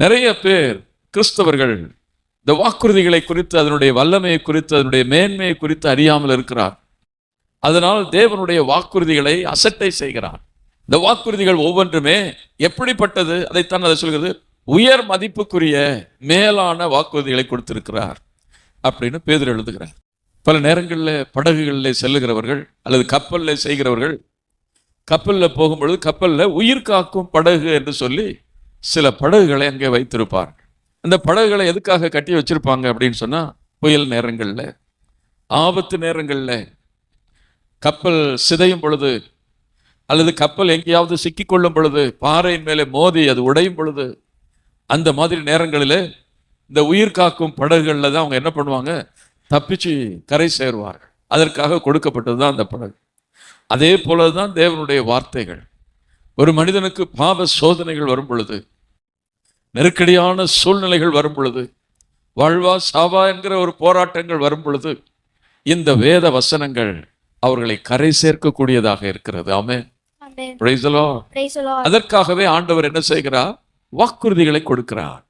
நிறைய பேர் கிறிஸ்தவர்கள் இந்த வாக்குறுதிகளை குறித்து, அதனுடைய வல்லமையை குறித்து, அதனுடைய மேன்மையை குறித்து அறியாமல் இருக்கிறார். அதனால் தேவனுடைய வாக்குறுதிகளை அசட்டை செய்கிறார். இந்த வாக்குறுதிகள் ஒவ்வொன்றுமே எப்படிப்பட்டது, அதைத்தான் அதை சொல்கிறது, உயர் மதிப்புக்குரிய மேலான வாக்குறுதிகளை கொடுத்திருக்கிறார் அப்படின்னு பேதுரு எழுதுகிறார். பல நேரங்களில் படகுகளில் செல்லுகிறவர்கள் அல்லது கப்பலில் செய்கிறவர்கள் கப்பலில் போகும்பொழுது கப்பலில் உயிர் காக்கும் படகு என்று சொல்லி சில படகுகளை அங்கே வைத்திருப்பார். அந்த படகுகளை எதுக்காக கட்டி வச்சிருப்பாங்க அப்படின்னு சொன்னால், புயல் நேரங்களில், ஆபத்து நேரங்களில், கப்பல் சிதையும் பொழுது அல்லது கப்பல் எங்கேயாவது சிக்கிக்கொள்ளும் பொழுது, பாறையின் மேலே மோதி அது உடையும் பொழுது, அந்த மாதிரி நேரங்களில் இந்த உயிர் காக்கும் படகுகளில் தான் அவங்க என்ன பண்ணுவாங்க, தப்பிச்சு கரை சேருவார்கள். அதற்காக கொடுக்கப்பட்டது தான் அந்த படகு. அதே போல தான் தேவனுடைய வார்த்தைகள். ஒரு மனிதனுக்கு பாவ சோதனைகள் வரும் பொழுது, நெருக்கடியான சூழ்நிலைகள் வரும் பொழுது, வாழ்வா சாவா என்கிற ஒரு போராட்டங்கள் வரும் பொழுது, இந்த வேத வசனங்கள் அவர்களை கரை சேர்க்கக்கூடியதாக இருக்கிறது. ஆமென். Praise the lord. அதற்காகவே ஆண்டவர் என்ன செய்கிறார், வாக்குறுதிகளை கொடுக்கிறார்.